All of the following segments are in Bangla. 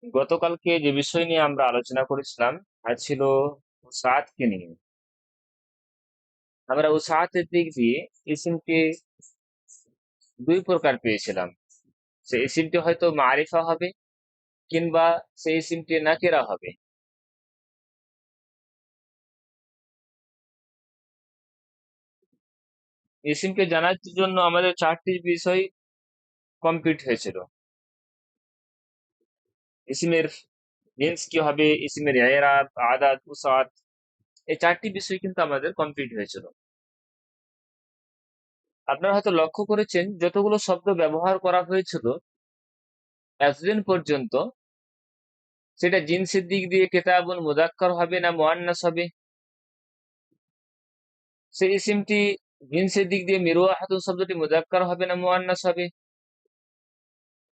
গতকালকে যে বিষয় নিয়ে আমরা আলোচনা করেছিলাম তা ছিল উসাতকে নিয়ে। আমরা উসাতের দিক দিয়ে ইসিমকে দুই প্রকার পেয়েছিলাম। সেই ইসিমটি হয়তো মারিফা হবে, কিংবা সেই ইসিমটি নাকিরা হবে। ইসিমকে জানার জন্য আমাদের চারটি বিষয় কমপ্লিট হয়েছিল। ইসিমের মিন্স কি হবে, ইসিমের এরাব, আদাদ, উসাত, এই চারটি বিষয় কিন্তু আমাদের কমপ্লিট হয়েছিল। আপনারা হয়তো লক্ষ্য করেছেন যতগুলো শব্দ ব্যবহার করা হয়েছিল এতদিন পর্যন্ত, সেটা জিনসের দিক দিয়ে কেতাবুন মুজাক্কার হবে না মুআন্নাস হবে। সেই ইসিমটি জিনসের দিক দিয়ে মিরওয়াহাতুন শব্দটি মুজাক্কার হবে না মুআন্নাস হবে।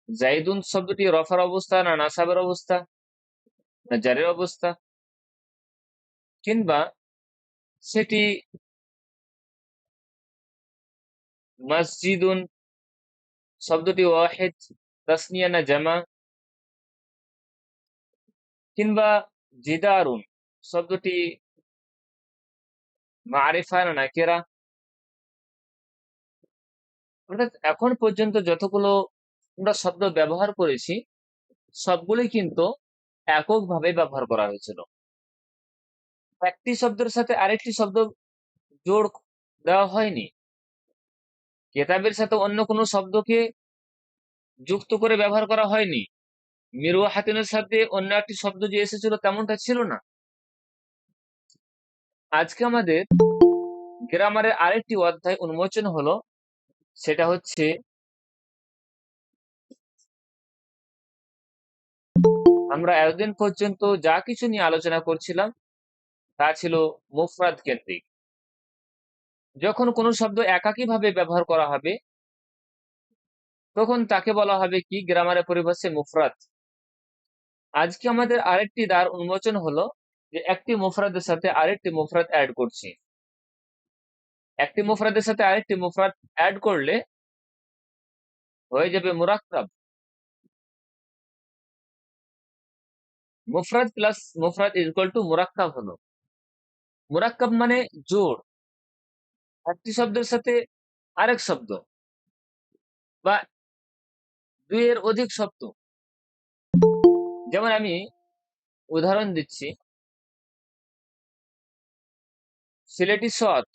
জাইদুন শব্দটি রফার অবস্থা না নাসাবের অবস্থা না জারের অবস্থা, কিংবা সেটি মসজিদুন শব্দটি ওয়াহিদ তাসনিয়া না জামা, কিংবা জিদারুন শব্দটি মারিফা না নাকিরা। অর্থাৎ এখন পর্যন্ত যতগুলো আমরা শব্দ ব্যবহার করেছি সবগুলোই কিন্তু এককভাবে ব্যবহার করা হয়েছিল। একটি শব্দের সাথে আরেকটি শব্দ জোড় দেওয়া হয়নি। কেতাবের সাথে অন্য কোনো শব্দকে যুক্ত করে ব্যবহার করা হয়নি। মিরওয়াহাতিনের সাথে অন্য একটি শব্দ যে এসেছিল তেমনটা ছিল না। আজকে আমাদের গ্রামারের আরেকটি অধ্যায় উন্মোচন হলো, সেটা হচ্ছে আমরা এতদিন পর্যন্ত যা কিছু নিয়ে আলোচনা করছিলাম তা ছিল মুফরাদ কেন্দ্রিক। যখন কোনো শব্দ একাকী ভাবে ব্যবহার করা হবে তখন তাকে বলা হবে কি, গ্রামারের পরিভাষায় মুফরাদ। আজকে আমাদের আরেকটি দ্বার উন্মোচন হলো যে একটি মুফরাদের সাথে আরেকটি মুফরাদ অ্যাড করছি। একটি মুফরাদের সাথে আরেকটি মুফরাদ অ্যাড করলে হয়ে যাবে মুরাক্কাব। মুফরাদ প্লাস মুফরাদ ইজ ইকুয়াল টু মুরাক্কাব হলো। মুরাক্কাব মানে জোড়, একটি শব্দের সাথে আরেক শব্দ বা দুইয়ের অধিক শব্দ। যেমন আমি উদাহরণ দিচ্ছি, সিলেটি সৎ,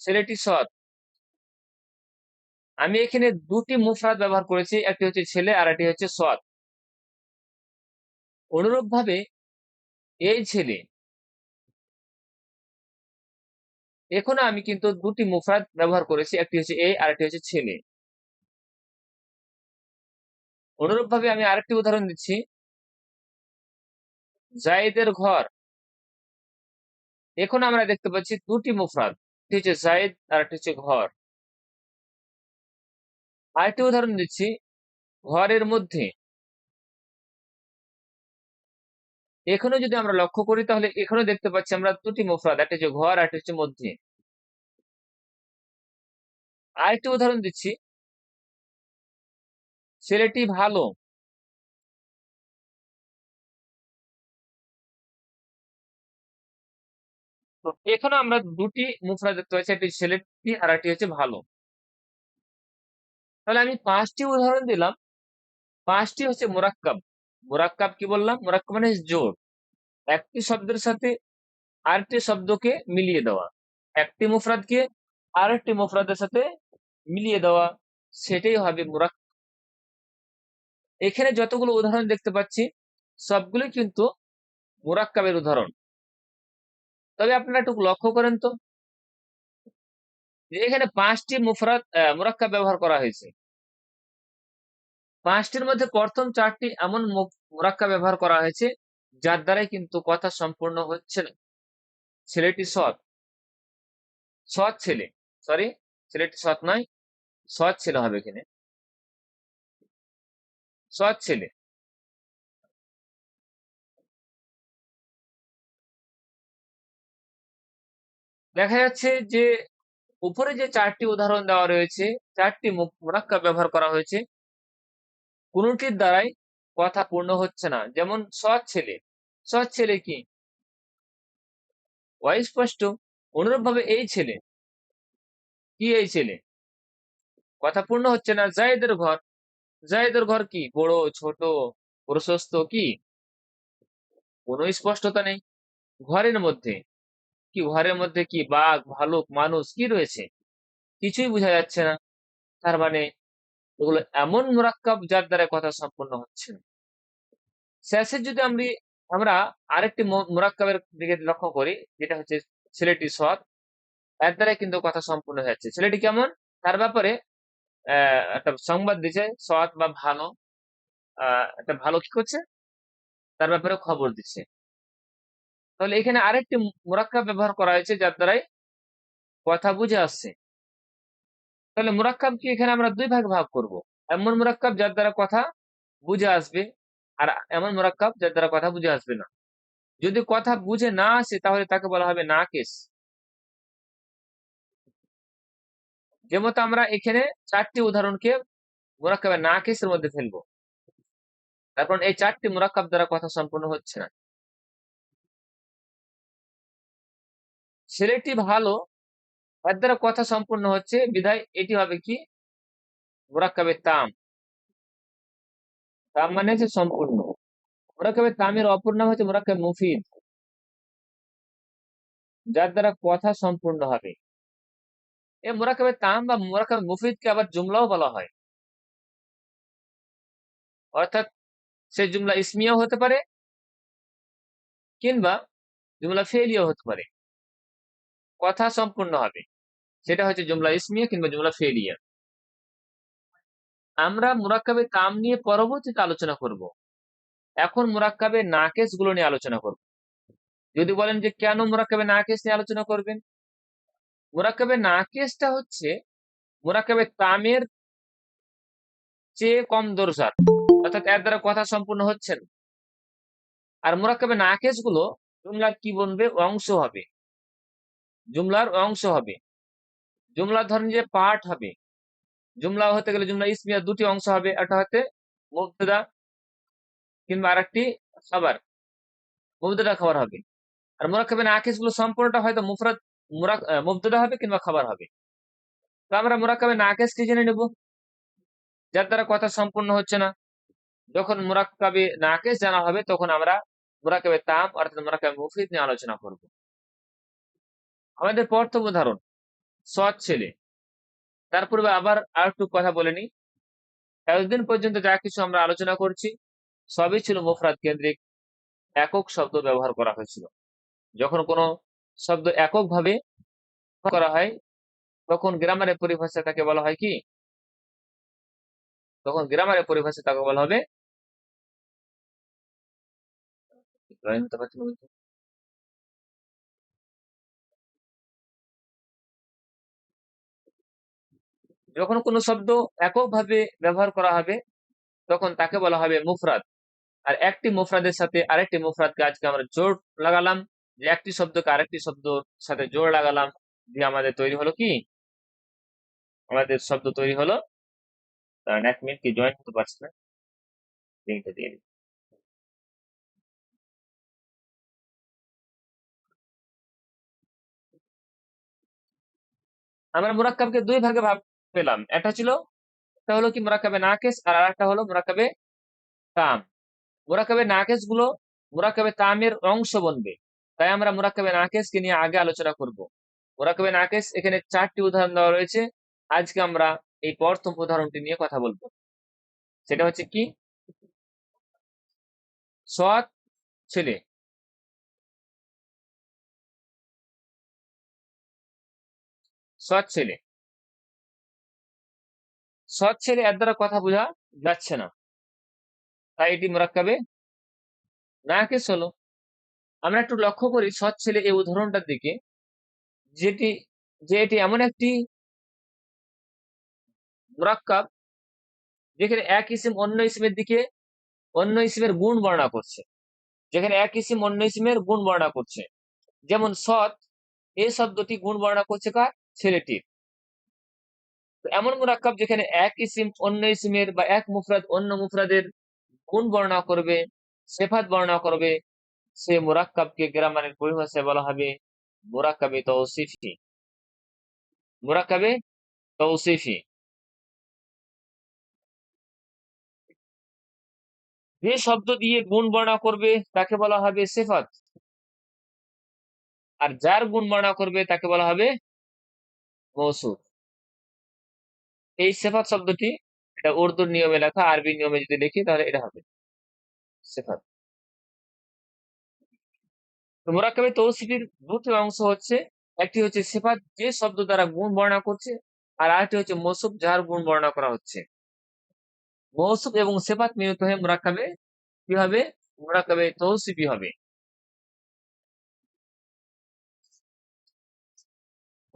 সিলেটি সৎ। আমি এখানে দুটি মুফরাদ ব্যবহার করেছি, একটি হচ্ছে ছেলে আর একটি হচ্ছে সৎ। অনুরূপ ভাবে এই ছেলে, এখনো আমি কিন্তু দুটি মুফরাদ ব্যবহার করেছি, একটি হচ্ছে এই আর একটি হচ্ছে ছেলে। অনুরূপ ভাবে আমি আরেকটি উদাহরণ দিচ্ছি, জায়েদের ঘর। এখন আমরা দেখতে পাচ্ছি দুটি মুফরাদ, একটি হচ্ছে জায়েদ আর একটি হচ্ছে ঘর। আরেকটি উদাহরণ দিচ্ছি, ঘরের মধ্যে। এখানে যদি আমরা লক্ষ্য করি তাহলে এখানে দেখতে পাচ্ছি আমরা দুটি মুফরাদ, একটা হচ্ছে ঘর আর একটা হচ্ছে মধ্যে। আরেকটি উদাহরণ দিচ্ছি, ছেলেটি ভালো। তো এখানে আমরা দুটি মুফরাদ দেখতে পাচ্ছি, একটি ছেলেটি আর একটি হচ্ছে ভালো। তাহলে আমি পাঁচটি উদাহরণ দিলাম, পাঁচটি হচ্ছে মুরাক্কাব। মুরাক্কাব কি বললাম? মুরাক্কাব মানে জোড়, একটি শব্দের সাথে আরেকটি শব্দকে মিলিয়ে দেওয়া, একটি মুফরাদকে আরেকটি মুফরাদের সাথে মিলিয়ে দেওয়া, সেটাই হবে মুরাক্কাব। এখানে যতগুলো উদাহরণ দেখতে পাচ্ছি সবগুলো কিন্তু মুরাক্কাবের উদাহরণ। তবে আপনারা একটু লক্ষ্য করেন তো, যে এখানে পাঁচটি মুরাক্কাব ব্যবহার করা হয়েছে। পাঁচটির মধ্যে প্রথম চারটি এমন মুরাক্কাব ব্যবহার করা হয়েছে যার দ্বারাই কিন্তু কথা সম্পূর্ণ হচ্ছে না। ছেলেটি সৎ, সৎ ছেলে, সরি, ছেলেটি সৎ নয়, সৎ ছেলে হবে এখানে, সৎ ছেলে। দেখা যাচ্ছে যে উপরে যে চারটি উদাহরণ দেওয়া রয়েছে, চারটি মুরাক্কাব ব্যবহার করা হয়েছে, কোনটির দ্বারাই কথা পূর্ণ হচ্ছে না। যেমন সৎ ছেলে, সৎ ছেলে কি অস্পষ্ট। অনুরূপভাবে এই ছেলে কি, এই ছেলে কথা পূর্ণ হচ্ছে না। জায়েদের ঘর, জায়েদের ঘর কি বড়, ছোট, প্রশস্ত, কি কোনো স্পষ্টতা নেই। ঘরের মধ্যে কি, ঘরের মধ্যে কি বাঘ, ভালুক, মানুষ কি রয়েছে, কিছুই বোঝা যাচ্ছে না। তার মানে ওগুলো এমন মুরাক্কাব যার দ্বারা কথা সম্পূর্ণ হচ্ছে না। শেষে যদি আমরা আরেকটি মুরাক্কাবের দিকে লক্ষ্য করি, যেটা হচ্ছে ছেলেটি সৎ, এর দ্বারা কিন্তু কথা সম্পূর্ণ হয়ে যাচ্ছে। ছেলেটি কেমন, তার ব্যাপারে একটা সংবাদ দিচ্ছে, সৎ বা ভালো, একটা ভালো কি করছে, তার ব্যাপারে খবর দিচ্ছে। তাহলে এখানে আরেকটি মুরাক্কাব ব্যবহার করা হয়েছে যার দ্বারাই কথা বুঝে আসছে। তাহলে মুরাক্কাব কি এখানে আমরা দুই ভাগে ভাগ করব। এমন মুরাক্কাব যার দ্বারা কথা বুঝে আসবে, আর এমন মুরাক্কাব যার দ্বারা কথা বুঝে আসবে না। যদি কথা বুঝে না আসে তাহলে তাকে বলা হবে নাকিস। যেমন আমরা এখানে চারটি উদাহরণকে মুরাক্কাবে নাকিসের মধ্যে ফেলবো। তারপর এই চারটি মুরাক্কাব দ্বারা কথা সম্পূর্ণ হচ্ছে না। ছেলেটি ভালো, এর দ্বারা কথা সম্পূর্ণ হচ্ছে, বিধায় এটি হবে কি মুরাক্কাবে তাম। তাম মানে হচ্ছে সম্পূর্ণ। মুরাক্কাবে তামের অপর নাম হচ্ছে মুরাক্কাবে মুফিদ, যার দ্বারা কথা সম্পূর্ণ হবে। এই মুরাক্কাবে তাম বা মুরাক্কাবে মুফিদকে আবার জুমলাও বলা হয়। অর্থাৎ সে জুমলা ইসমিয়াও হতে পারে কিংবা জুমলা ফেলিয়াও হতে পারে, কথা সম্পূর্ণ হবে। সেটা হচ্ছে জুমলা ইসমিয়া কিংবা জুমলা ফেলিয়া। আমরা মুরাক্কাবে তাম নিয়ে পরবর্তীতে আলোচনা করব। এখন মুরাক্কাবে নাকেস গুলো নিয়ে আলোচনা করব। যদি বলেন যে কেন মুরাক্কাবে নাকেস নিয়ে আলোচনা করবেন, মুরাক্কাবে নাকেসটা হচ্ছে মুরাক্কাবে তামের চেয়ে কম দরজার, অর্থাৎ এর দ্বারা কথা সম্পূর্ণ হচ্ছে না। আর মুরাক্কাবে নাকেস গুলো জুমলার কি বলবে, অংশ হবে, জুমলার অংশ হবে। জুমলার ধরেন যে পার্ট হবে। জুমলা হতে গেলে জুমলা ইসমিয়া দুটি অংশ হবে, একটা হতে মুবতাদা কিংবা আরেকটি খাবার, মুবতাদা খাবার হবে। আর মুরাক্কাবে নাকিস গুলো সম্পূর্ণটা হয়তো মুফরাদ, মুবতাদা হবে কিংবা খাবার হবে। তো আমরা মুরাক্কাবে নাকিস কি জেনে নেব, যার দ্বারা কথা সম্পূর্ণ হচ্ছে না। যখন মুরাক্কাবে নাকিস জানা হবে তখন আমরা মুরাক্কাবে তাম অর্থাৎ মুরাক্কাবে মুফিদ নিয়ে আলোচনা করব। আমাদের প্রথম উদাহরণ সৎ ছেলে। তার পূর্বে আবার আর একটু কথা বলে নিই। এতদিন পর্যন্ত যা কিছু আমরা আলোচনা করছি সবই ছিল মুফরাদ কেন্দ্রিক, একক শব্দ ব্যবহার করা হয়েছিল। যখন কোনো শব্দ এককভাবে করা হয় তখন গ্রামারের পরিভাষায় তাকে বলা হয় কি, তখন গ্রামারের পরিভাষায় তাকে বলা হবে যখন কোনো শব্দ এককভাবে ব্যবহার করা হবে তখন তাকে বলা হবে মুফরাদ। আর একটি মুফরাদের সাথে আরেকটি মুফরাদকে আজকে আমরা জোড় লাগালাম, যে একটি শব্দকে আরেকটি শব্দর সাথে জোড় লাগালাম, দিয়ে আমাদের তৈরি হলো কি, আমাদের শব্দ তৈরি হলো। কারণ 1 মিনিট কি জয়েন হতে পারছে না, লিঙ্কটা দিয়ে দিই। আমরা মুরাক্কাবকে দুই ভাগে ভাগ পেলাম। একটা হলো কি মুরাক্কাবে নাকিস, আর আরেকটা হলো মুরাক্কাবে তাম। মুরাক্কাবে নাকিস গুলো মুরাক্কাবে তামের অংশ বনবে, তাই আমরা মুরাক্কাবে নাকিসকে নিয়ে আগে আলোচনা করব। মুরাক্কাবে নাকিস এখানে 4টি উদাহরণ দেওয়া রয়েছে। আজকে আমরা এই প্রথম উদাহরণটি নিয়ে কথা বলবো। সেটা হচ্ছে কি, সৎ ছেলে। সৎ ছেলে, সৎ ছেলে এর দ্বারা কথা বোঝা যাচ্ছে না, তাই এটি মুরাক্কাবে নাকিস হলো। আমরা একটু লক্ষ্য করি সৎ ছেলে এই উদাহরণটার দিকে, যেটি যে এটি এমন একটি মুরাক্কাব যেখানে এক ইসিম অন্য ইসিমের দিকে অন্য ইসিমের গুণ বর্ণনা করছে, যেখানে এক ইসিম অন্য ইসিমের গুণ বর্ণনা করছে। যেমন সৎ, এই শব্দটি গুণ বর্ণনা করছে কার, ছেলেটির। তো এমন মুরাক্কাব যেখানে এক ইসিম অন্য ইসিমের বা এক মুফরাদ অন্য মুফরাদের গুণ বর্ণনা করবে, সিফাত বর্ণনা করবে, সে মুরাক্কাবকে গ্রামারের পরিভাষায় বলা হবে মুরাক্কাবে তৌসিফি। মুরাক্কাবে তৌসিফি। যে শব্দ দিয়ে গুণ বর্ণনা করবে তাকে বলা হবে সিফাত, আর যার গুণ বর্ণনা করবে তাকে বলা হবে মৌসুফ। এই সিফাত শব্দটি, এটা উর্দুর নিয়মে লেখা, আরবি নিয়মে যদি লিখি তাহলে এটা হবে সিফাত। তো মুরাক্কাবে তৌসিফির দুটি অংশ হচ্ছে, একটি হচ্ছে সিফাত যে শব্দ দ্বারা গুণ বর্ণনা করছে, আর আরেকটি হচ্ছে মৌসুফ যার গুণ বর্ণনা করা হচ্ছে। মৌসুফ এবং সিফাত মিলিত হয়ে মুরাক্কাবে কি হবে? মুরাক্কাবে তৌসিফি হবে।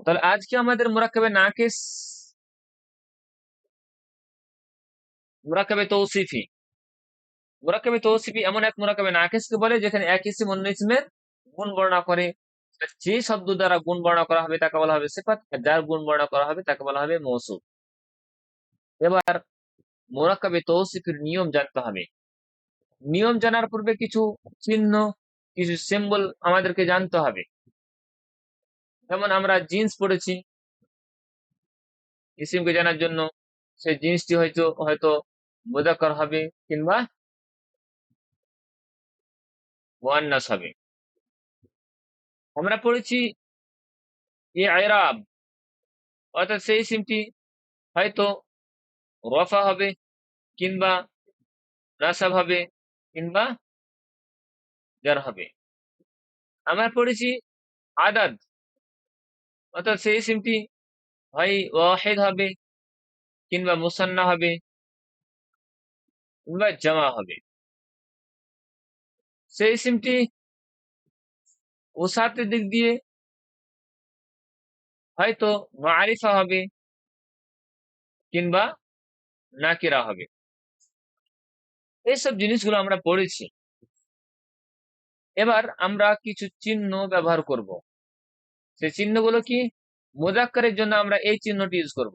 তাহলে আজকে আমাদের মুরাক্কাবে নাকিস, মুরাক্কাবে তৌসিফি। মুরাক্কাবে তৌসিফি এমন এক মুরাক্কাবে নাকিসকে বলে যেখানে এক ইসিম অন্য ইসিমের গুণ বর্ণনা করে। যে শব্দ দ্বারা গুণ বর্ণনা করা হবে তাকে বলা হবে সিফাত, আর যার গুণ বর্ণনা করা হবে তাকে বলা হবে মৌসুফ। এবার মুরাক্কাবে তৌসিফের নিয়ম জানতে হবে। নিয়ম জানার পূর্বে কিছু চিহ্ন, কিছু সিম্বল আমাদেরকে জানতে হবে। যেমন আমরা জিন্স পড়েছি, ইসিমকে জানার জন্য সেই জিনিসটি হয়তো হয়তো মুযাক্কার হবে কিংবা মুআন্নাস হবে। আমরা পড়েছি ইরাব, অর্থাৎ সেই ইসিমটি হয়তো রফা হবে কিংবা নাসাব হবে কিংবা জার হবে। আমরা পড়েছি আদাদ, অর্থাৎ সেই ইসিমটি হয় ওয়াহিদ হবে কিংবা মুসান্না হবে কিংবা জামা হবে। সেই ইসিমটি ওসাতের দিক দিয়ে হয়তো মারিফা হবে কিংবা নাকিরা হবে। এইসব জিনিসগুলো আমরা পড়েছি। এবার আমরা কিছু চিহ্ন ব্যবহার করব। সেই চিহ্নগুলো কি? মুযাক্কারের জন্য আমরা এই চিহ্নটি ইউজ করব,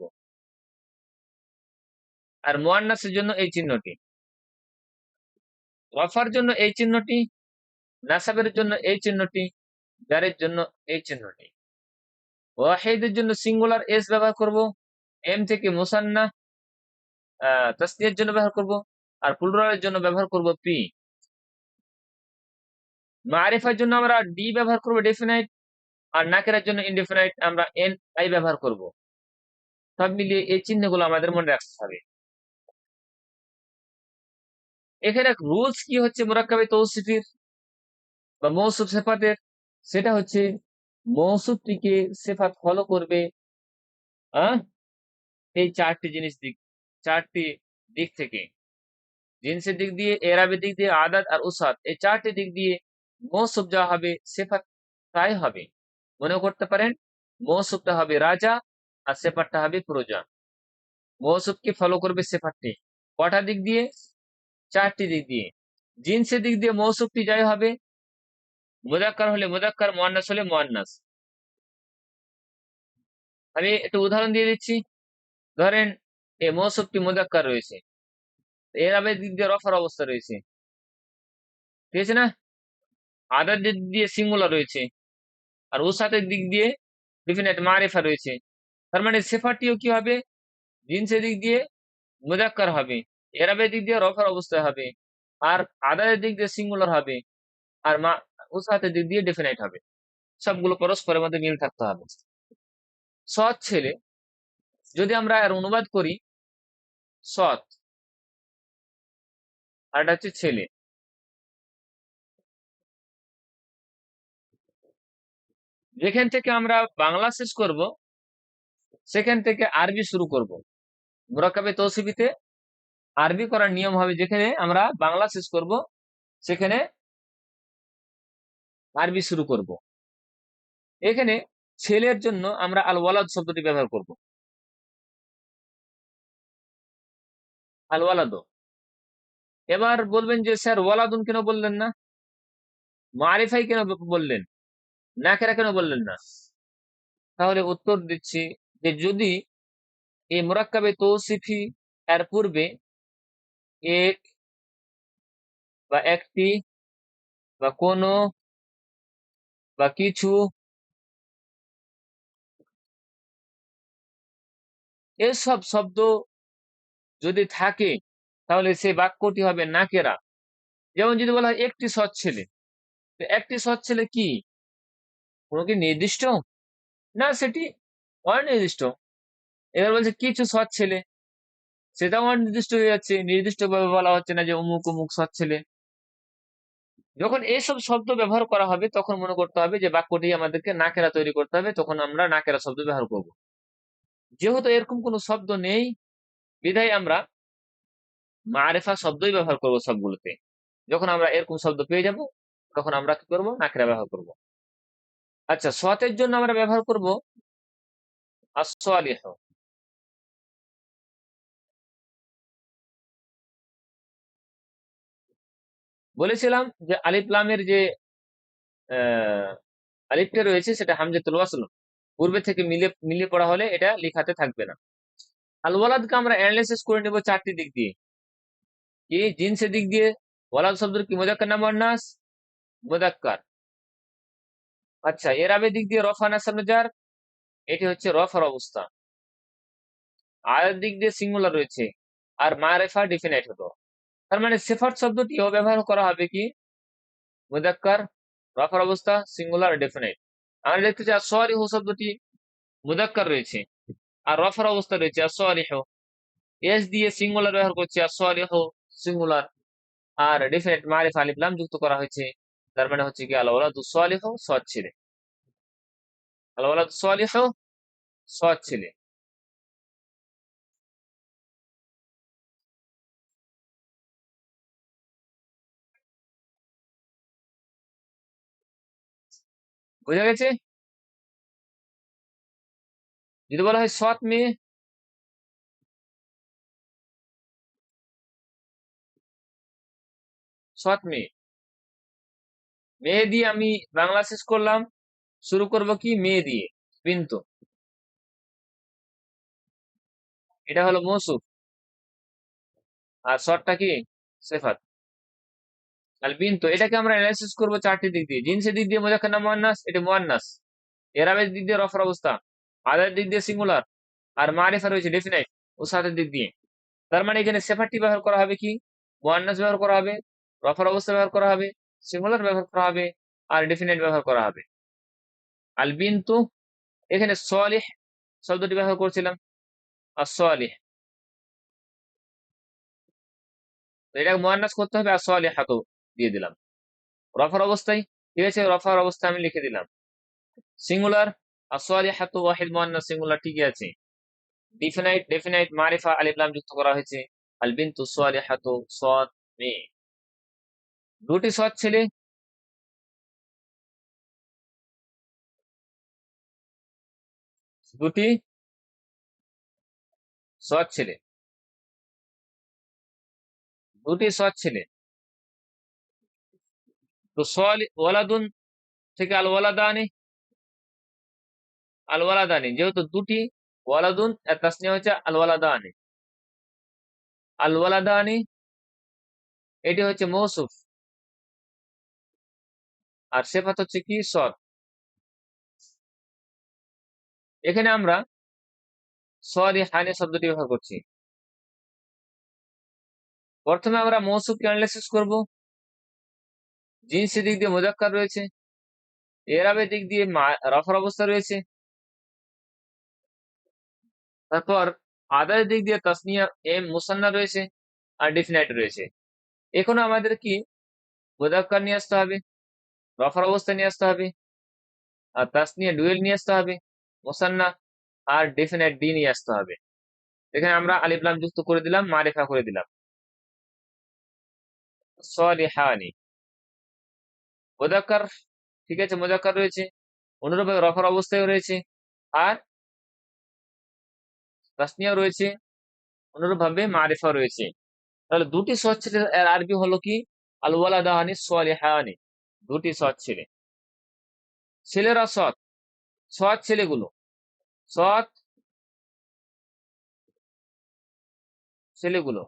আর মুআন্নাসের জন্য এই চিহ্নটি, রফার জন্য এই চিহ্নটি, নাসাবের জন্য এই চিহ্নটি, জারের জন্য এই চিহ্নটি। ওয়াহিদের জন্য সিঙ্গুলার এস ব্যবহার করব, এম থেকে মুসান্না তাসনিয়ার জন্য ব্যবহার করব, আর প্লুরালের জন্য ব্যবহার করব পি। মারিফার জন্য আমরা ডি ব্যবহার করব ডেফিনাইট, আর নাকিরার জন্য ইনডেফিনাইট আমরা এন আই ব্যবহার করব। সব মিলিয়ে এই চিহ্নগুলো আমাদের মনে রাখতে হবে। এখানে রুলস কি হচ্ছে মুরাক্কাবে তৌসিফির বা মৌসুফ সিফাতের? সেটা হচ্ছে মৌসুফটিকে সিফাত ফলো করবে আহ এই চারটি দিক থেকে, জিনসের দিক দিয়ে, এরাবের দিক দিয়ে, আদাদ আর উসাত, এই চারটি দিক দিয়ে মৌসুফ যা হবে সিফাত তাই হবে। মনে করতে পারেন মৌসুফটা হবে রাজা আর সিফাতটা হবে প্রজা। মৌসুফকে ফলো করবে সিফাতটি কটা দিক দিয়ে? চারটি দিক দিয়ে। জিনসের দিক দিয়ে মৌসুফটি যাই হবে, মুযাক্কার হলে মুযাক্কার, মুআন্নাস হলে মুআন্নাস। আমি একটু উদাহরণ দিয়ে দিচ্ছি। ধরেন এই মৌসুফটি মুযাক্কার রয়েছে, এরাবের দিক দিয়ে রফার অবস্থা রয়েছে, ঠিক আছে না? আদার দিক দিয়ে সিঙ্গুলার রয়েছে, আর উসাতের দিক দিয়ে ডেফিনেট মারিফা রয়েছে। তার মানে সিফাতটিও কি হবে? জিনসের দিক দিয়ে মুযাক্কার হবে, এরাবের দিক দিয়ে রফার অবস্থায় হবে, আর আদারের দিক দিয়ে সিঙ্গুলার হবে, আর উসাতের দিক দিয়ে ডেফিনাইট হবে। সবগুলো পরস্পরের মধ্যে মিল থাকতে হবে। সৎ ছেলে, যদি আমরা এর অনুবাদ করি সৎ, আর এটা হচ্ছে ছেলে। যেখান থেকে আমরা বাংলা শেষ করব সেখান থেকে আরবি শুরু করব। মুরাক্কাবে তৌসিফিতে আরবি করার নিয়ম হবে, যেখানে আমরা বাংলা শেষ করব সেখানে আরবি শুরু করব। এখানে ছেলের জন্য আমরা আল ওয়ালাদ শব্দটি ব্যবহার করব। আল ওয়ালাদ। এবার বলবেন যে স্যার ওয়ালাদুন কেন বললেন না, মারিফাই কেন বললেন, নাকেরা কেন বললেন না? তাহলে উত্তর দিচ্ছি যে যদি এই মুরাক্কাবে তৌসিফি এর পূর্বে এক বা একটি বা কোনো বা কিছু এসব শব্দ যদি থাকে তাহলে সে বাক্যটি হবে নাকেরা। যেমন যদি বলা হয় একটি সৎ ছেলে, তো একটি সৎ ছেলে কি কোনো কি নির্দিষ্ট? না, সেটি অনির্দিষ্ট। এবার বলছে কিছু সৎ ছেলে, সেটাও অনির্দিষ্ট হয়ে যাচ্ছে, নির্দিষ্ট ভাবে বলা হচ্ছে না যে অমুক অমুক সৎ ছেলে। যখন এইসব শব্দ ব্যবহার করা হবে তখন মনে করতে হবে যে বাক্যটি আমাদেরকে নাকেরা তৈরি করতে হবে, তখন আমরা নাকেরা শব্দ ব্যবহার করব। যেহেতু এরকম কোনো শব্দ নেই বিধায় আমরা মারেফা শব্দই ব্যবহার করব সবগুলোতে। যখন আমরা এরকম শব্দ পেয়ে যাব তখন আমরা কি করব? নাকেরা ব্যবহার করব। আচ্ছা, সতের জন্য আমরা ব্যবহার করব as-সালিহ। বলেছিলাম যে আলিফ লামের যে আহ, আলিফটা রয়েছে সেটা হামজাতুল ওয়াসল, পূর্বে থেকে মিলে মিলিয়ে পড়া হলে এটা লিখাতে থাকবে না। আল ওয়ালাদকে আমরা অ্যানালাইসিস করে নেব চারটি দিক দিয়ে। কি জিনসের দিক দিয়ে? ওয়ালাদ শব্দের কি মুযাক্কার না মুয়ান্নাস? মুযাক্কার। আচ্ছা, এরাবের দিক দিয়ে রফা নাসব জার, এটি হচ্ছে রফার অবস্থা। আয়ের দিক দিয়ে সিঙ্গুলার রয়েছে, আর মারেফা ডিফিনাইট হতো। তার মানে সিফাত শব্দটিও ব্যবহার করা হবে কি মুযাক্কার, রফার অবস্থা, সিঙ্গুলার, ডেফিনাইট। আমরা দেখতে চাই as-সালিহু শব্দটি মুযাক্কার রয়েছে আর রফার অবস্থা রয়েছে as-সালিহু, এস দিয়ে সিঙ্গুলার ব্যবহার করছে as-সালিহু সিঙ্গুলার, আর ডেফিনেট মারিফা আলিফ লাম যুক্ত করা হয়েছে। তার মানে হচ্ছে কি আল ওয়ালাদু সালিহু সৎ ছেলে, আল ওয়ালাদু সালিহু সৎ ছেলে। বোঝা গেছে? যদি বলা হয় সৎ মেয়ে, সৎ মেয়ে, মেয়ে দিয়ে আমি বাংলা শেষ করলাম, শুরু করব কি মেয়ে দিয়ে, বিন্তু। এটা হলো মৌসুফ, আর সৎটা কি সিফাত। আর বিন্তু এটাকে আমরা অ্যানালাইসিস করব চারটি দিক দিয়ে। জিনসের দিক দিয়ে মুযাক্কার না মুয়ান্নাস, এটা মুয়ান্নাস। এরাবের দিক দিয়ে রফার অবস্থা, আদার দিক দিয়ে সিঙ্গুলার, আর মারিফা রয়েছে ডেফিনাইট ও সাথের দিক দিয়ে। তার মানে এখানে সেফারটি ব্যবহার করা হবে কি মুয়ান্নাস ব্যবহার করা হবে, রফার অবস্থা ব্যবহার করা হবে, সিঙ্গুলার ব্যবহার করা হবে, আর ডেফিনাইট ব্যবহার করা হবে। আল বিন্তু এখানে সালিহ শব্দটি ব্যবহার করছিলাম, as-সালিহ, তো এটাকে মুয়ান্নাস করতে হবে, as-সালিহাতু দিয়ে দিলাম রফার অবস্থায়। ঠিক আছে, রফার অবস্থা আমি লিখে দিলাম। সিঙ্গুলার as-সালিহাতু ওয়াহিদ মুয়ান্নাস সিঙ্গুলার, ঠিকই আছে। ডেফিনাইট ডেফিনাইট মারিফা আলিফ লাম যুক্ত করা হয়েছে। আল বিন্তু সালিহাতু সৎ মেয়ে। দুটি সৎ ছেলে, দুটি সৎ ছেলে, দুটি সৎ ছেলে। তো ওয়ালাদুন থেকে আল ওয়ালাদানি, আল ওয়ালাদানি যেহেতু দুটি, ওয়ালাদুন এর তাসনিয়া হচ্ছে আল ওয়ালাদানি, আল ওয়ালাদানি এটি হচ্ছে মৌসুফ, আর সিফাত হচ্ছে কি সৎ। এখানে আমরা সালিহানি শব্দটি ব্যবহার করছি। প্রথমে আমরা মৌসুফকে অ্যানালাইসিস করব। জিনসের দিক দিয়ে মুযাক্কার রয়েছে, এরাবের দিক দিয়ে রফার অবস্থা রয়েছে, তারপর আদার দিক দিয়ে তাসনিয়া এম মুসান্না রয়েছে, আর ডেফিনাইট রয়েছে। এখন আমাদের কি মুযাক্কার নিয়ে আসতে হবে, রফার অবস্থা নিয়ে আসতে হবে, আর তাসনিয়া ডুয়েল নিয়ে আসতে হবে, মুসান্না, আর ডেফিনাইট ডি নিয়ে আসতে হবে। এখানে আমরা আলিফ লাম যুক্ত করে দিলাম, মারিফা করে দিলাম। সালিহানি মুযাক্কার, ঠিক আছে, মুযাক্কার রয়েছে, অনুরূপভাবে রফার অবস্থায় রয়েছে, আর তাসনিয়াও রয়েছে, অনুরূপভাবে মারিফা রয়েছে। তাহলে দুটি সৎ ছেলে এর আরবি হলো কি আল ওয়ালাদানি সালিহানি, দুটি সৎ ছেলে। ছেলেরা সৎ, সৎ ছেলেগুলো সৎ, ছেলেগুলো।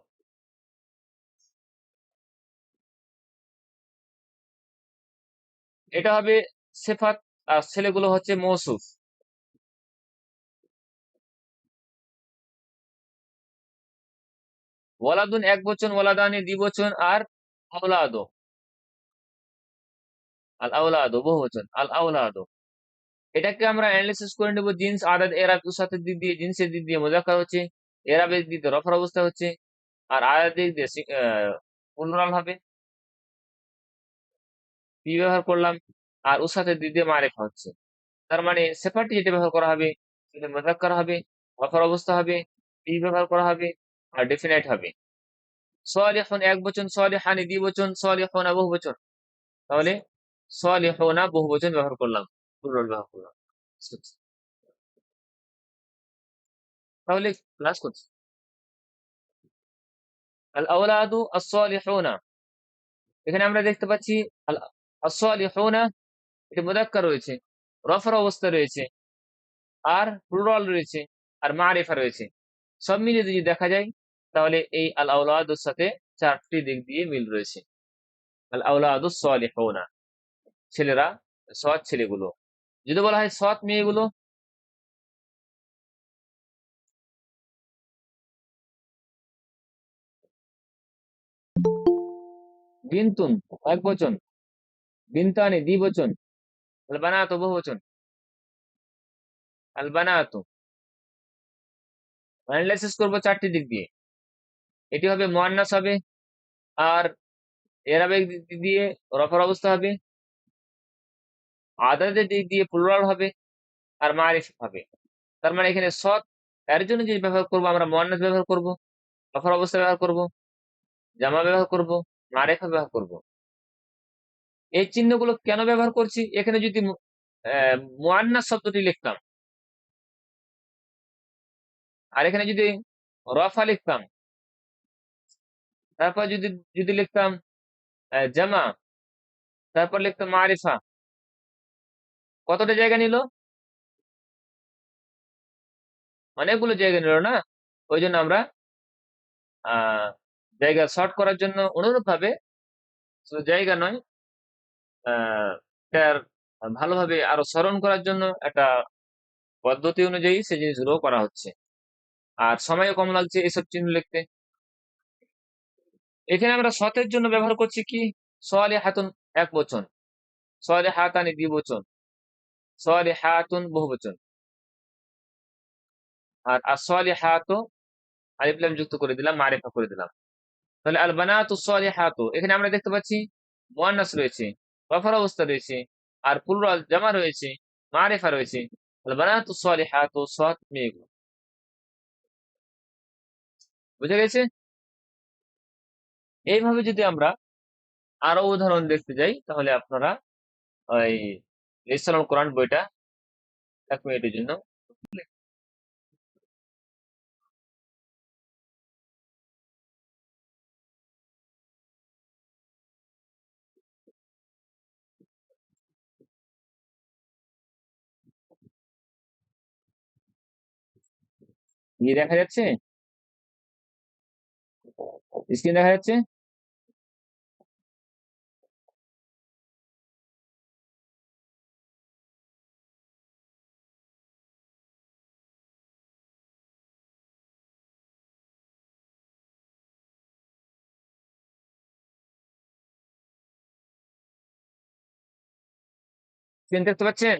এটা হবে সিফাত, আর ছেলেগুলো হচ্ছে মৌসুফ। ওয়ালাদুন এক বচন, ওয়ালাদানি দ্বিবচন, আর আওলাদো, আল আওলাদো বহু বচন, আল আওলাদো। এটাকে আমরা অ্যানালিসিস করে নেব জিন্স, আদাদ, এরাব, উসাতের দিক দিয়ে। জিন্সের দিক দিয়ে মুযাক্কার হচ্ছে, এরাবের দিক দিয়ে রফার অবস্থা হচ্ছে, আর আদাদের দিক দিয়ে প্লুরাল হবে। পি ব্যবহার করলাম, আর উসাতের দিক দিয়ে মারিফা হচ্ছে। তার মানে সেপারেটলি যেটা ব্যবহার করা হবে সেটা মুযাক্কার হবে, রফার অবস্থা হবে, পি ব্যবহার করা হবে, আর ডেফিনাইট হবে। সালিহুন এক বচন, সালিহানি দ্বিবচন, সালিহুনা বহু বচন। তাহলে সালিহুনা বহু বচন ব্যবহার করলাম, প্লুরাল ব্যবহার করলাম। তাহলে ক্লাস করছি। আল আওলাদু আস-সালিহুনা, এখানে আমরা দেখতে পাচ্ছি আল আস-সালিহুনা এটা মুযাক্কার রয়েছে, রফার অবস্থা রয়েছে, আর প্লুরাল রয়েছে, আর মারিফা রয়েছে। সব মিলিয়ে যদি দেখা যায় তাহলে এই আল আওলাদুর সাথে চারটি দিক দিয়ে মিল রয়েছে। আল আওলাদুস সালিহুনা, ছেলেরা, সৎ ছেলেগুলো। যদি বলা হয় সৎ মেয়েগুলো, বিনতুন এক বচন, বিনতানি দ্বিবচন, আল বানাতু বহু বচন, আল বানাতু। অ্যানালাইসিস করবো চারটি দিক দিয়ে। এটি হবে মুয়ান্নাস হবে, আর এরাবের দিক দিয়ে রফার অবস্থা হবে, আদাদের দিক দিয়ে প্লুরাল হবে, আর মারিফ হবে। তার মানে এখানে সৎ এর জন্য যে ব্যবহার করবো আমরা মুয়ান্নাস ব্যবহার করব, রফার অবস্থা ব্যবহার করব, জামা ব্যবহার করব, মারিফা ব্যবহার করব। এই চিহ্নগুলো কেন ব্যবহার করছি? এখানে যদি মুয়ান্নাস শব্দটি লিখতাম, আর এখানে যদি রফা লিখতাম, তারপর যদি যদি লিখতাম জামা, তারপর লিখতাম মারিফা, কতটা জায়গা নিল? অনেকগুলো জায়গা নিল না? ওই জন্য আমরা আহ জায়গা শর্ট করার জন্য অনুরূপ ভাবে, শুধু জায়গা নয়, এটার ভালোভাবে আরো স্মরণ করার জন্য একটা পদ্ধতি অনুযায়ী সেই জিনিসগুলো করা হচ্ছে, আর সময়ও কম লাগছে এসব চিহ্ন লিখতে। এখানে আমরা সতের জন্য ব্যবহার করছি কি? সালিহাতুন এক বচন, সালিহাতানি দ্বিবচন, সালিহাতুন বহুবচন, আর as-সালিহাতু আলিফ লাম যুক্ত করে দিলাম, মারিফা করে দিলাম। তাহলে আল বানাতু সালিহাতু, এখানে আমরা দেখতে পাচ্ছি মুয়ান্নাস রয়েছে, রফার অবস্থা রয়েছে, আর প্লুরাল জামা রয়েছে, মারিফা রয়েছে। আল বানাতু সালিহাতু, সৎ মেয়েগুলো। বুঝা গেছে? এইভাবে যদি আমরা আরো উদাহরণ দেখতে যাই তাহলে আপনারা ওই ইসলামুল কোরআন বইটা 1 মিনিটের জন্য কি দেখা যাচ্ছে? স্ক্রিন দেখা যাচ্ছে? স্ক্রিন দেখতে পাচ্ছেন?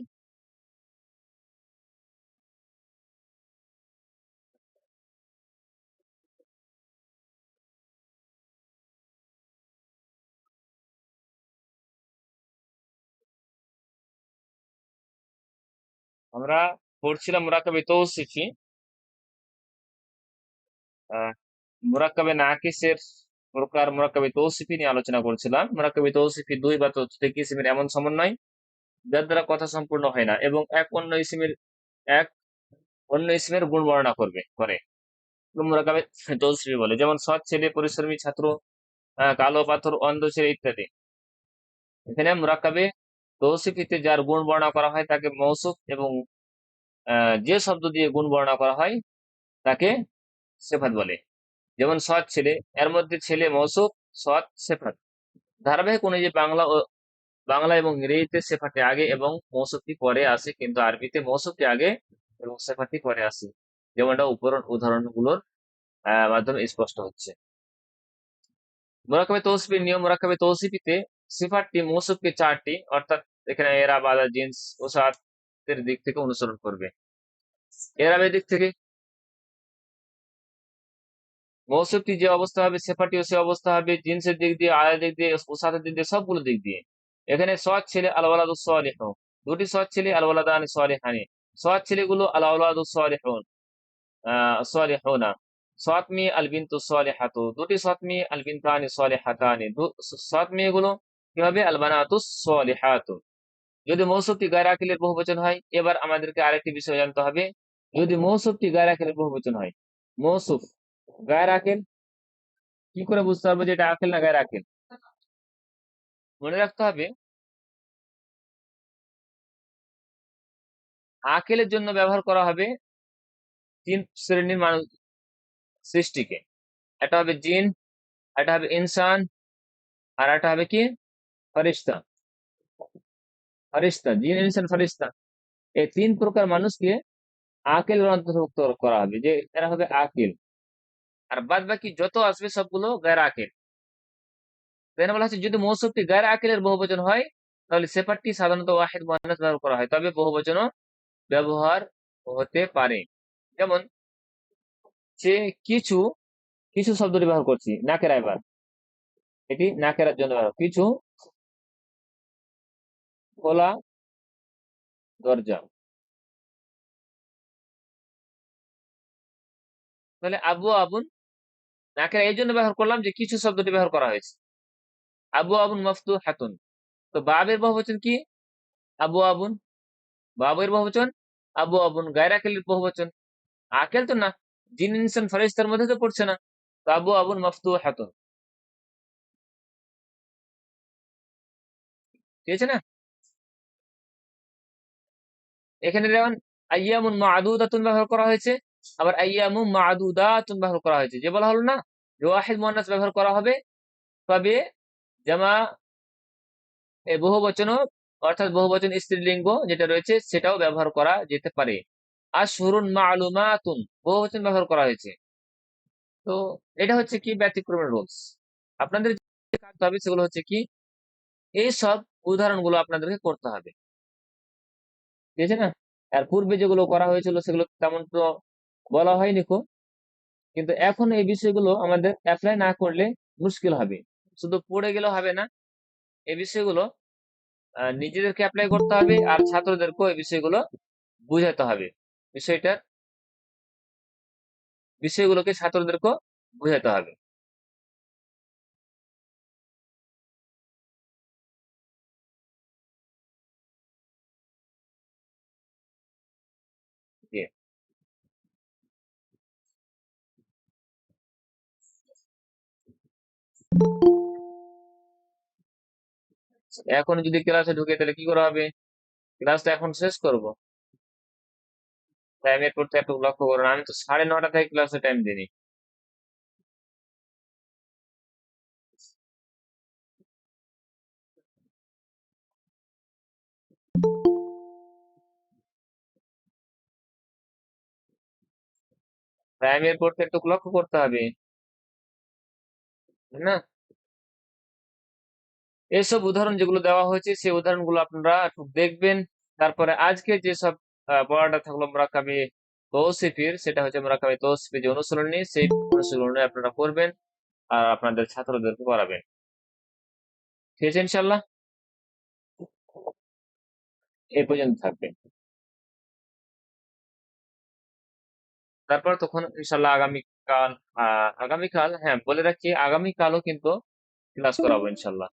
আমরা পড়ছিলাম মুরাকাবে তৌসিফি, আহ, মুরাক্কাবে নাকিসের প্রকার মুরাক্কাবে তৌসিফি নিয়ে আলোচনা করছিলাম। মুরাক্কাবে তৌসিফি দুই বা ততোধিক ইসিমের এমন সমন্বয় যার দ্বারা কথা সম্পূর্ণ হয় না এবং এক অন্য ইসিমের গুণ বর্ণনা করে মুরাক্কাবে তৌসিফি বলে। যেমন সৎ ছেলে, পরিশ্রমী ছাত্র, কালো পাথর, অন্ধ ছেলে ইত্যাদি। এখানে মুরাক্কাবে তৌসিফিতে যার গুণ বর্ণনা করা হয় তাকে মৌসুফ, এবং যে শব্দ দিয়ে গুণ বর্ণনা করা হয় তাকে সিফাত বলে। যেমন সৎ ছেলে, এর মধ্যে ছেলে মৌসুফ, সৎ সিফাত। ধারাবাহিক অনুযায়ী বাংলা এবং ইংরেজিতে সিফাতটি আগে এবং মৌসুফটি পরে আসে, কিন্তু আরবিতে মৌসুফটি আগে এবং সিফাতটি পরে আসে, যেমনটা উপর উদাহরণগুলোর মাধ্যমে স্পষ্ট হচ্ছে। মুরাক্কাবে তৌসিফের নিয়ম: মুরাক্কাবে তৌসিফিতে সিফাতটি মৌসুফকে 4টি, অর্থাৎ এখানে এরাব, আদা, জিন্স ও সাতের দিক থেকে অনুসরণ করবে। এরাবের দিক থেকে মৌসুফটি যে অবস্থা হবে, সিফাতটিও সে অবস্থা হবে, জিন্সের দিক দিয়ে, আয়ের দিক দিয়ে, ওসাতের দিক দিয়ে, সবগুলো দিক দিয়ে। এখানে সৎ ছেলে আল ওয়ালাদুস সালিহুন, দুটি সৎ ছেলে আল ওয়ালাদানি সালিহানি, সৎ ছেলেগুলো আল আওলাদুস সালিহুন সালিহুনা। সৎ মেয়ে আল বিনতু সালিহাতু, দুটি সৎ মেয়ে আল বিনতানি সালিহাতানি, সৎ মেয়েগুলো কি হবে? আল বানাতুস সালিহাতু। যদি মৌসুফটি গায়র আকিলের বহুবচন হয়, এবার আমাদেরকে আরেকটি বিষয় জানতে হবে। যদি মৌসুফটি গায়র আকিলের বহুবচন হয়, মৌসুফ গায়র আকিল, কি করে বুঝতে পারবো যে এটা আকিল না গায়র আকিল? মনে রাখতে হবে, আকিলের জন্য ব্যবহার করা হবে 3 শ্রেণীর মানুষ সৃষ্টিকে। এটা হবে জিন, এটা হবে ইনসান, আর এটা হবে কি? ফারিস্তা। ফারিস্তা, জিন, ইনসান, ফারিস্তা, এই 3 প্রকার মানুষকে আকিলের অন্তর্ভুক্ত করা হবে, যে এরা হবে আকিল। আর বাদ বাকি যত আসবে সবগুলো গায়র আকিল। এখানে বলা হচ্ছে যদি মৌসুফটি গায়র আকিলের বহুবচন হয়, তাহলে সেপারটি সাধারণত ওয়াহিদ মুআন্নাস ব্যবহার করা হয়, তবে বহুবচনও ব্যবহার হতে পারে। যেমন সে কিছু, কিছু শব্দটি ব্যবহার করছি নাকেরা, এবার এটি নাকেরার জন্য ব্যবহার। কিছু খোলা দরজা। তাহলে আবু আবুন নাকেরা এই জন্য ব্যবহার করলাম যে কিছু শব্দটি ব্যবহার করা হয়েছে। আবু আবুন মফতু হাতুন, তো বাবের বহুবচন কি? আবু আবুন। বাবের বহুবচন আবু আবুন, গায়র আকিলের বহুবচন আকেল তো না, জিন, ইনসান, ফারিস্তার মধ্যে তো পড়ছে না, তো আবু আবুন মফতু হাতুন। ঠিক আছে না? এখানে যেমন আইয়ামুন মা'দুদাতুন ব্যবহার করা হয়েছে, আবার আইয়ামুম মা'দুদাতুন ব্যবহার করা হয়েছে। যে বলা হলো না যে ওয়াহিদ মুআন্নাস ব্যবহার করা হবে, তবে জামা বহুবচনও, অর্থাৎ বহুবচন স্ত্রীলিঙ্গ যেটা রয়েছে সেটাও ব্যবহার করা যেতে পারে। আশহুরুন মা'লুমাতুন বহুবচন ব্যবহার করা হয়েছে। তো এটা হচ্ছে কি ব্যতিক্রমের রুলস। আপনাদের যে কাজ হবে সেগুলো হচ্ছে কি, এই সব উদাহরণগুলো আপনাদেরকে করতে হবে। ঠিক আছে না? আর পূর্বে যেগুলো করা হয়েছিল সেগুলো তেমন তো বলা হয়নি খুব, কিন্তু এখন এই বিষয়গুলো আমাদের অ্যাপ্লাই না করলে মুশকিল হবে। শুধু পড়ে গেলেও হবে না, এই বিষয়গুলো নিজেদেরকে অ্যাপ্লাই করতে হবে, আর ছাত্রদেরকেও এই বিষয়গুলো বুঝাতে হবে। বিষয়টা বিষয়গুলোকে ছাত্রদেরকেও বুঝাতে হবে। জি। এখন যদি ক্লাসে ঢুকে তাহলে কি করা হবে? ক্লাসটা এখন শেষ করব। টাইমের প্রতি একটু লক্ষ্য করুন, আমি তো 9:30 থেকে ক্লাসে টাইম দিই। টাইমের প্রতি একটু লক্ষ্য করতে হবে, তাই না? এইসব উদাহরণ যেগুলো দেওয়া হয়েছে সেই উদাহরণগুলো আপনারা একটু দেখবেন। তারপরে আজকে যেসব পড়াটা থাকলো মুরাক্কাবে তৌসিফের, সেটা হচ্ছে মুরাক্কাবে তৌসিফের যে অনুশীলনী, সেই অনুশীলনী আপনারা করবেন আর আপনাদের ছাত্রদেরকে করাবেন। ঠিক আছে ইনশাল্লাহ? এই পর্যন্ত থাকবে। তারপর তখন ইনশাল্লাহ আগামীকাল, আগামীকাল, হ্যাঁ বলে রাখছি, আগামীকালও কিন্তু ক্লাস করাবো ইনশাল্লাহ।